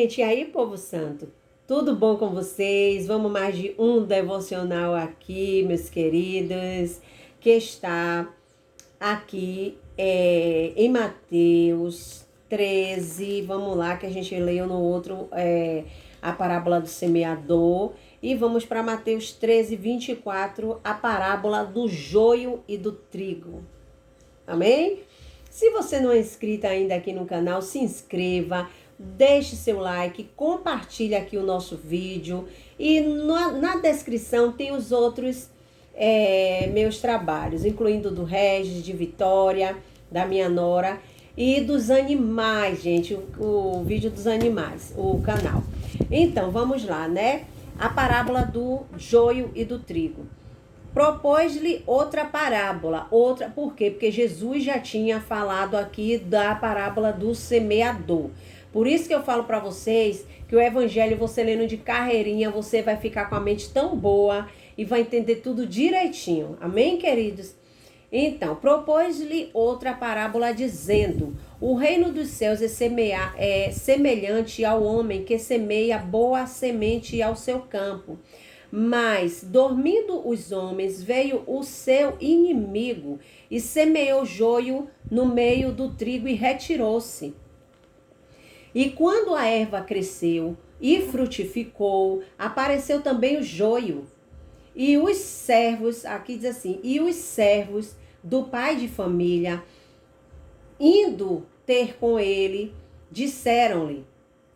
gente, e aí, povo santo? Tudo bom com vocês? Vamos mais de um devocional aqui, meus queridos, que está aqui em Mateus 13. Vamos lá, que a gente leu no outro, a parábola do semeador. E vamos para Mateus 13, 24, a parábola do joio e do trigo. Amém? Se você não é inscrito ainda aqui no canal, se inscreva, deixe seu like, compartilhe aqui o nosso vídeo e na descrição tem os outros meus trabalhos, incluindo do Regis, de Vitória, da minha nora e dos animais, gente, o vídeo dos animais, o canal. Então, vamos lá, né? A parábola do joio e do trigo. Propôs-lhe outra parábola, por quê? Porque Jesus já tinha falado aqui da parábola do semeador. Por isso que eu falo para vocês que o evangelho, você lendo de carreirinha, você vai ficar com a mente tão boa e vai entender tudo direitinho. Amém, queridos? Então, propôs-lhe outra parábola dizendo: o reino dos céus é semelhante ao homem que semeia boa semente ao seu campo. Mas, dormindo os homens, veio o seu inimigo e semeou joio no meio do trigo e retirou-se. E quando a erva cresceu e frutificou, apareceu também o joio. E os servos, aqui diz assim, e os servos do pai de família, indo ter com ele, disseram-lhe: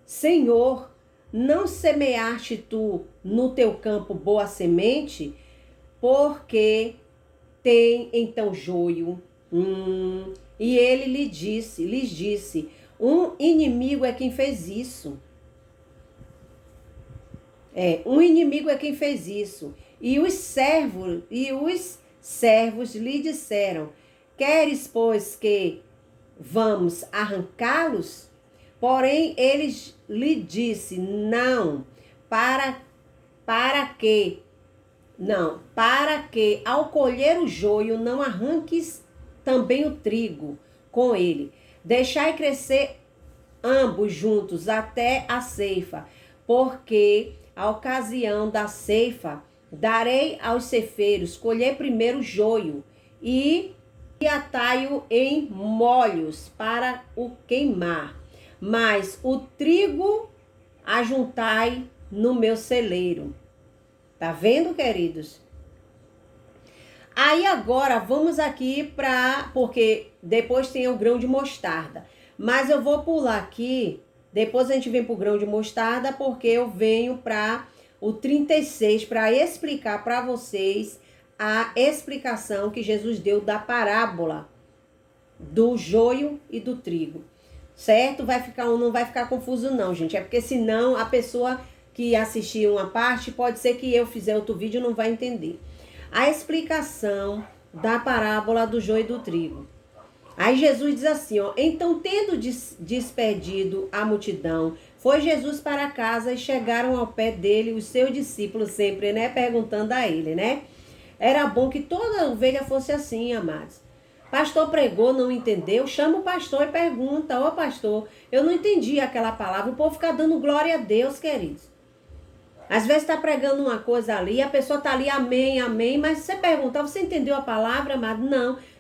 Senhor, não semeaste tu no teu campo boa semente? Porque tem então joio. E ele lhes disse, um inimigo é quem fez isso. Um inimigo é quem fez isso. E os servos lhe disseram: queres, pois, que vamos arrancá-los? Porém, ele lhe disse: não, para que ao colher o joio não arranques também o trigo com ele. Deixai crescer ambos juntos até a ceifa, porque a ocasião da ceifa darei aos ceifeiros colher primeiro o joio e atai-o em molhos para o queimar. Mas o trigo ajuntai no meu celeiro. Tá vendo, queridos? Aí agora vamos aqui porque depois tem o grão de mostarda. Mas eu vou pular aqui, depois a gente vem pro grão de mostarda, porque eu venho para o 36 para explicar para vocês a explicação que Jesus deu da parábola do joio e do trigo. Certo? Não vai ficar confuso não, gente. É porque senão a pessoa que assistir uma parte, pode ser que eu fizer outro vídeo e não vai entender. A explicação da parábola do joio e do trigo. Aí Jesus diz assim, ó: então, tendo despedido a multidão, foi Jesus para casa e chegaram ao pé dele os seus discípulos sempre, né, perguntando a ele, né? Era bom que toda ovelha fosse assim, amados. Pastor pregou, não entendeu? Chama o pastor e pergunta: ó pastor, eu não entendi aquela palavra. O povo fica dando glória a Deus, queridos. Às vezes está pregando uma coisa ali, a pessoa está ali, amém, amém, mas você pergunta: você entendeu a palavra, amado?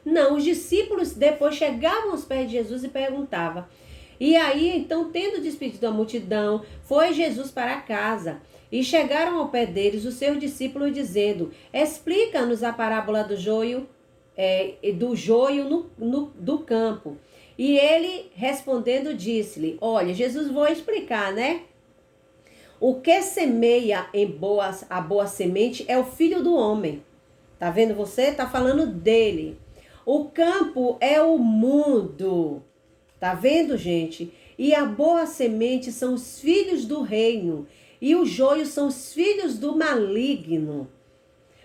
Não, os discípulos depois chegavam aos pés de Jesus e perguntavam. E aí, então, tendo despedido a multidão, foi Jesus para casa. E chegaram ao pé deles os seus discípulos dizendo: explica-nos a parábola do joio, do campo. E ele respondendo disse-lhe: olha, Jesus, vou explicar, né? O que semeia a boa semente é o filho do homem. Tá vendo você? Tá falando dele. O campo é o mundo. Tá vendo, gente? E a boa semente são os filhos do reino. E o joio são os filhos do maligno.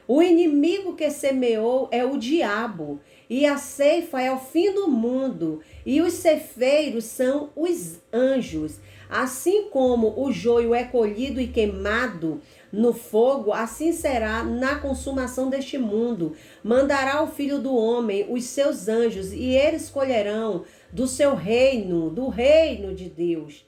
O inimigo que semeou é o diabo. E a ceifa é o fim do mundo. E os ceifeiros são os anjos. Assim como o joio é colhido e queimado no fogo, assim será na consumação deste mundo. Mandará o Filho do Homem os seus anjos, e eles colherão do seu reino, do reino de Deus,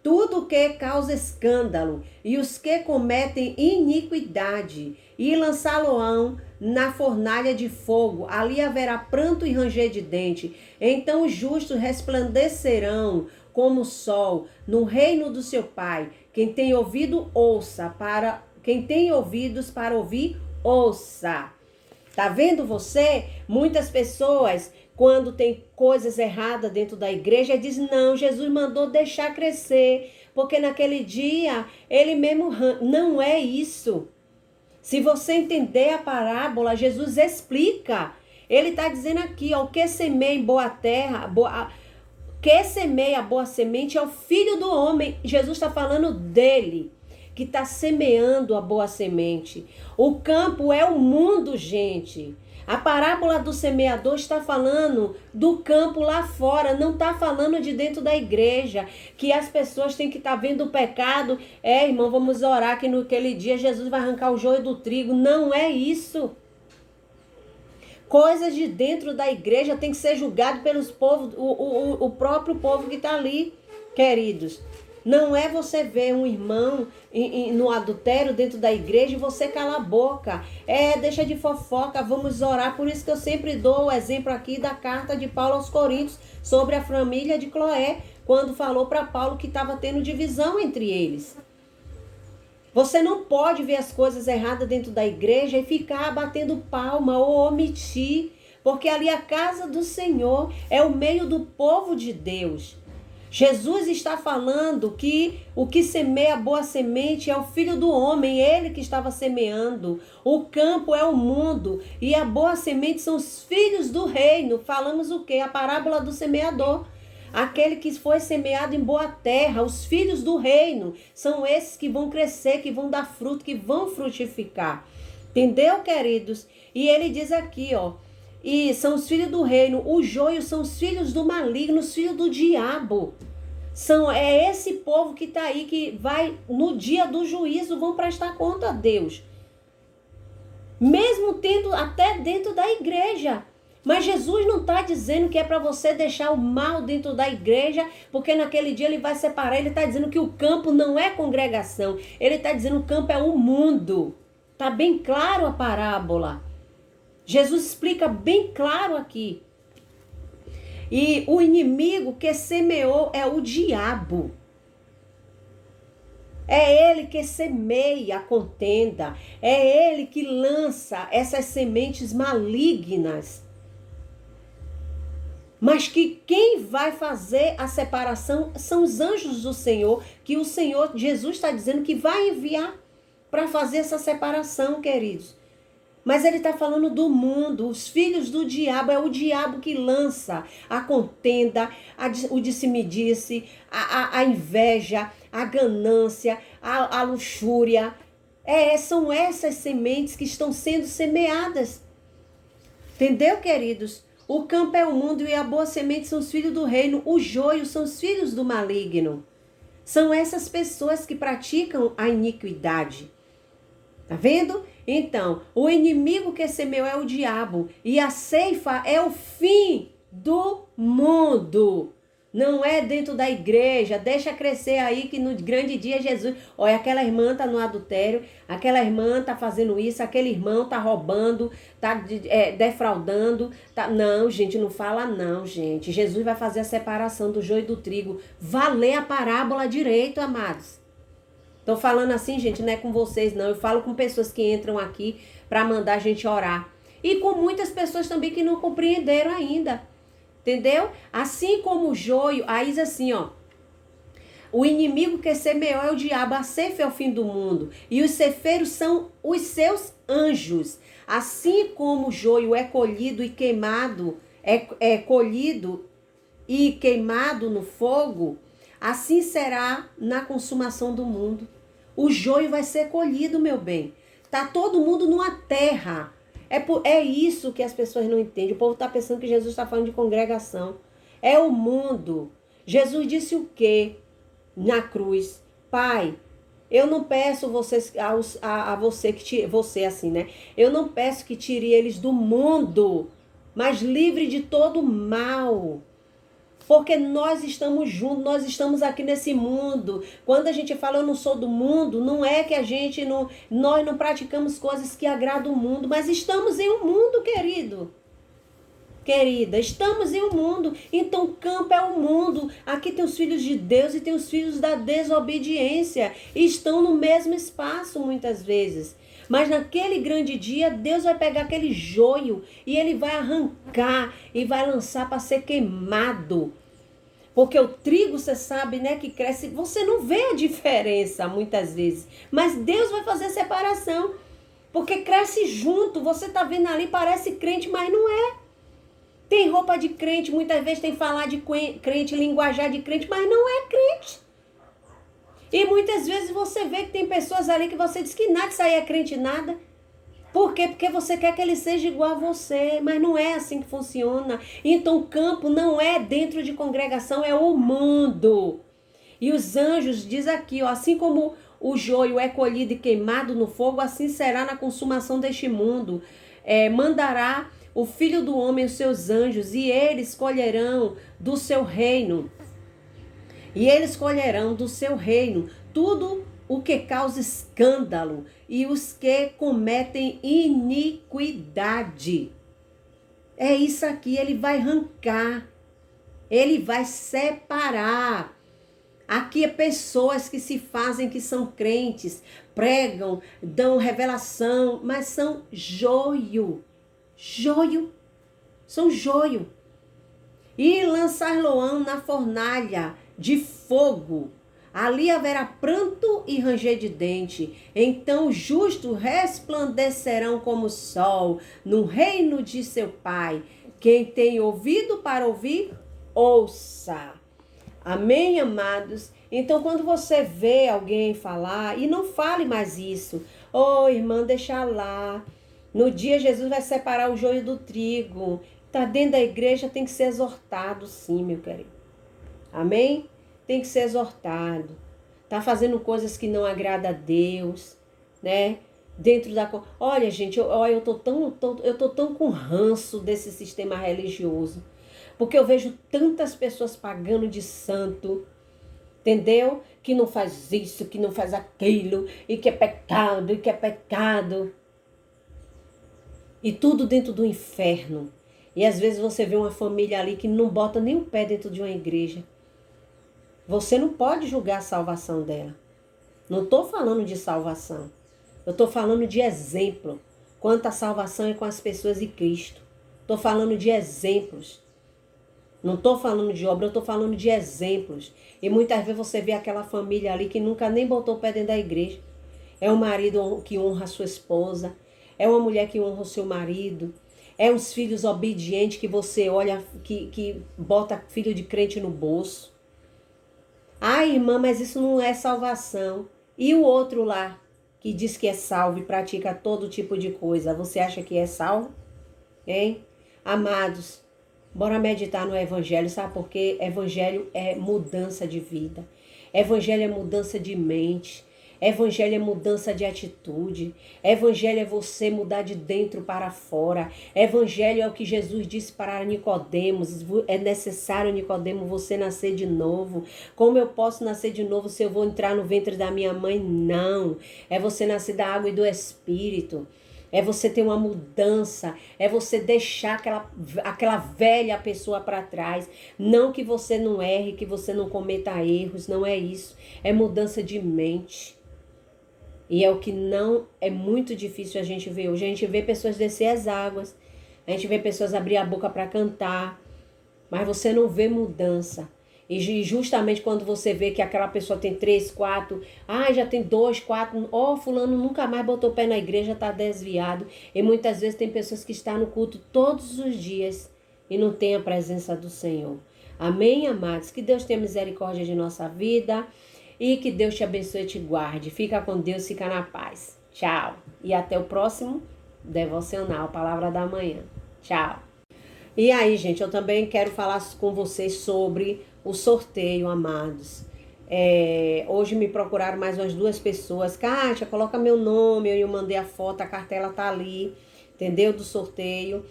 tudo que causa escândalo, e os que cometem iniquidade, e lançá-lo-ão na fornalha de fogo, ali haverá pranto e ranger de dente. Então os justos resplandecerão como o sol no reino do seu Pai. Quem tem ouvido, ouça. Quem tem ouvidos para ouvir, ouça. Tá vendo você? Muitas pessoas, quando tem coisas erradas dentro da igreja, dizem, não, Jesus mandou deixar crescer, porque naquele dia ele mesmo... Não é isso. Se você entender a parábola, Jesus explica. Ele está dizendo aqui, ó, o que semeia em boa terra, que semeia a boa semente é o Filho do Homem. Jesus está falando dele, que está semeando a boa semente. O campo é o mundo, gente. A parábola do semeador está falando do campo lá fora, não está falando de dentro da igreja, que as pessoas têm que estar vendo o pecado. Irmão, vamos orar que naquele dia Jesus vai arrancar o joio do trigo. Não é isso. Coisas de dentro da igreja tem que ser julgado pelos povos, o próprio povo que está ali, queridos. Não é você ver um irmão no adultério dentro da igreja e você cala a boca. Deixa de fofoca, vamos orar. Por isso que eu sempre dou o exemplo aqui da carta de Paulo aos Coríntios sobre a família de Cloé, quando falou para Paulo que estava tendo divisão entre eles. Você não pode ver as coisas erradas dentro da igreja e ficar batendo palma ou omitir, porque ali a casa do Senhor é o meio do povo de Deus. Jesus está falando que o que semeia a boa semente é o Filho do Homem, ele que estava semeando. O campo é o mundo e a boa semente são os filhos do reino. Falamos o quê? A parábola do semeador. Aquele que foi semeado em boa terra, os filhos do reino, são esses que vão crescer, que vão dar fruto, que vão frutificar. Entendeu, queridos? E ele diz aqui, ó, e são os filhos do reino, o joio são os filhos do maligno, os filhos do diabo. É esse povo que está aí, que vai, no dia do juízo, vão prestar conta a Deus. Mesmo tendo até dentro da igreja. Mas Jesus não está dizendo que é para você deixar o mal dentro da igreja, porque naquele dia ele vai separar. Ele está dizendo que o campo não é congregação. Ele está dizendo que o campo é o mundo. Está bem claro a parábola. Jesus explica bem claro aqui. E o inimigo que semeou é o diabo. É ele que semeia a contenda. É ele que lança essas sementes malignas. Mas que quem vai fazer a separação são os anjos do Senhor, que o Senhor Jesus está dizendo que vai enviar para fazer essa separação, queridos. Mas ele está falando do mundo, os filhos do diabo, é o diabo que lança a contenda, o disse-me-disse, a inveja, a ganância, a luxúria. São essas sementes que estão sendo semeadas. Entendeu, queridos? O campo é o mundo e a boa semente são os filhos do reino. O joio são os filhos do maligno. São essas pessoas que praticam a iniquidade. Tá vendo? Então, o inimigo que semeou é o diabo. E a ceifa é o fim do mundo. Não é dentro da igreja. Deixa crescer aí que no grande dia Jesus... Olha, aquela irmã tá no adultério. Aquela irmã tá fazendo isso. Aquele irmão tá roubando. Tá defraudando. Não, gente, não fala não, gente. Jesus vai fazer a separação do joio e do trigo. Vá ler a parábola direito, amados. Tô falando assim, gente, não é com vocês não. Eu falo com pessoas que entram aqui para mandar a gente orar. E com muitas pessoas também que não compreenderam ainda. Entendeu? Assim como o joio, aí diz assim, ó. O inimigo que semeou é o diabo, a ceifa é o fim do mundo. E os ceifeiros são os seus anjos. Assim como o joio é colhido e queimado, é colhido e queimado no fogo, assim será na consumação do mundo. O joio vai ser colhido, meu bem. Tá todo mundo numa terra. É isso que as pessoas não entendem. O povo está pensando que Jesus está falando de congregação. É o mundo. Jesus disse o quê na cruz? Pai, eu não peço a você que tire, você assim, né? Eu não peço que tire eles do mundo, mas livre de todo mal. porque nós estamos juntos, nós estamos aqui nesse mundo. Quando a gente fala eu não sou do mundo, não é que nós não praticamos coisas que agradam o mundo, mas estamos em um mundo, querida, estamos em um mundo, então o campo é o mundo. Aqui tem os filhos de Deus e tem os filhos da desobediência, e estão no mesmo espaço muitas vezes. Mas naquele grande dia, Deus vai pegar aquele joio e ele vai arrancar e vai lançar para ser queimado. Porque o trigo, você sabe, né, que cresce, você não vê a diferença muitas vezes, mas Deus vai fazer separação, porque cresce junto. Você tá vendo ali, parece crente, mas não é. Tem roupa de crente, muitas vezes tem falar de crente, linguajar de crente, mas não é crente. E muitas vezes você vê que tem pessoas ali que você diz que nada, isso aí é crente nada. Por quê? Porque você quer que ele seja igual a você, mas não é assim que funciona. Então o campo não é dentro de congregação, é o mundo. E os anjos, diz aqui, ó, assim como o joio é colhido e queimado no fogo, assim será na consumação deste mundo. Mandará o Filho do Homem os seus anjos, e eles colherão do seu reino. E eles colherão do seu reino tudo o que causa escândalo e os que cometem iniquidade. É isso aqui, ele vai arrancar, ele vai separar. Aqui é pessoas que se fazem que são crentes, pregam, dão revelação, mas são joio. São joio. E lançar-lo-ão na fornalha de fogo. Ali haverá pranto e ranger de dente. Então os justos resplandecerão como o sol no reino de seu Pai. Quem tem ouvido para ouvir, ouça. Amém, amados? Então, quando você vê alguém falar, e não fale mais isso. Ô, irmã, deixa lá. No dia, Jesus vai separar o joio do trigo. Está dentro da igreja, tem que ser exortado, sim, meu querido. Amém? Tem que ser exortado. Está fazendo coisas que não agradam a Deus, né? Dentro da... Olha, gente, eu tô tão com ranço desse sistema religioso. Porque eu vejo tantas pessoas pagando de santo, entendeu? Que não faz isso, que não faz aquilo, e que é pecado, e que é pecado. E tudo dentro do inferno. E às vezes você vê uma família ali que não bota nem o pé dentro de uma igreja. Você não pode julgar a salvação dela. Não estou falando de salvação. Eu estou falando de exemplo. Quanto a salvação é com as pessoas de Cristo. Estou falando de exemplos. Não estou falando de obra, eu estou falando de exemplos. E muitas vezes você vê aquela família ali que nunca nem botou o pé dentro da igreja. É um marido que honra a sua esposa. É uma mulher que honra o seu marido. É uns filhos obedientes que você olha, que bota filho de crente no bolso. Ai, irmã, mas isso não é salvação. E o outro lá, que diz que é salvo e pratica todo tipo de coisa, você acha que é salvo? Hein? Amados, bora meditar no evangelho, sabe por quê? Evangelho é mudança de vida. Evangelho é mudança de mente. Evangelho é mudança de atitude. Evangelho é você mudar de dentro para fora. Evangelho é o que Jesus disse para Nicodemos. É necessário, Nicodemo, você nascer de novo. Como eu posso nascer de novo se eu vou entrar no ventre da minha mãe? Não. É você nascer da água e do Espírito. É você ter uma mudança, é você deixar aquela velha pessoa para trás. Não que você não erre, que você não cometa erros, não é isso. É mudança de mente. E é o que não é muito difícil a gente ver hoje. A gente vê pessoas descer as águas, a gente vê pessoas abrir a boca para cantar, mas você não vê mudança. E justamente quando você vê que aquela pessoa tem 3, 4, já tem 2, 4, fulano nunca mais botou o pé na igreja, está desviado. E muitas vezes tem pessoas que estão no culto todos os dias e não tem a presença do Senhor. Amém, amados? Que Deus tenha misericórdia de nossa vida e que Deus te abençoe e te guarde. Fica com Deus, fica na paz. Tchau. E até o próximo devocional, Palavra da Manhã. Tchau. E aí, gente, eu também quero falar com vocês sobre o sorteio, amados. Hoje me procuraram mais umas 2 pessoas. Kátia, coloca meu nome. Eu mandei a foto, a cartela tá ali, entendeu? Do sorteio.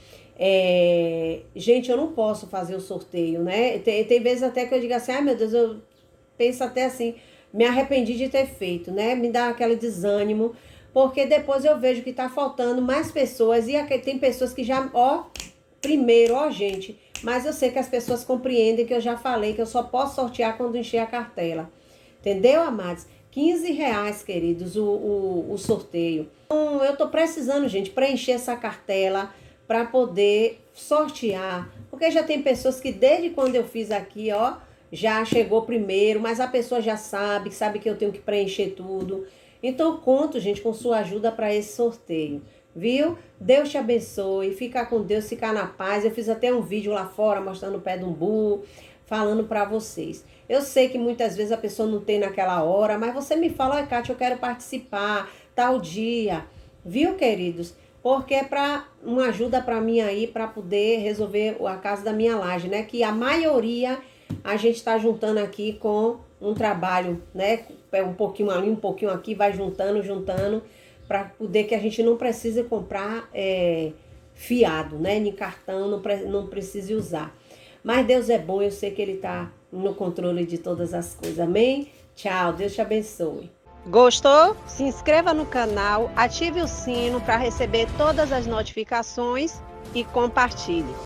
Gente, eu não posso fazer o sorteio, né? Tem vezes até que eu digo assim, ai meu Deus, eu penso até assim, me arrependi de ter feito, né? Me dá aquele desânimo, porque depois eu vejo que tá faltando mais pessoas e tem pessoas que já, ó, primeiro, ó, gente, mas eu sei que as pessoas compreendem que eu já falei que eu só posso sortear quando encher a cartela. Entendeu, amados? R$ 15, queridos, o sorteio. Então, eu tô precisando, gente, preencher essa cartela para poder sortear. Porque já tem pessoas que desde quando eu fiz aqui, ó, já chegou primeiro, mas a pessoa já sabe que eu tenho que preencher tudo. Então, conto, gente, com sua ajuda para esse sorteio. Viu? Deus te abençoe, fica com Deus, fica na paz. Eu fiz até um vídeo lá fora mostrando o pé de umbu, falando para vocês. Eu sei que muitas vezes a pessoa não tem naquela hora, mas você me fala, oi, Kátia, eu quero participar, tal dia. Viu, queridos? Porque é para uma ajuda para mim aí, para poder resolver a casa da minha laje, né? Que a maioria a gente está juntando aqui com um trabalho, né? Um pouquinho ali, um pouquinho aqui, vai juntando, para poder que a gente não precise comprar fiado, né? Nem cartão, não precise usar. Mas Deus é bom, eu sei que Ele está no controle de todas as coisas. Amém? Tchau, Deus te abençoe. Gostou? Se inscreva no canal, ative o sino para receber todas as notificações e compartilhe.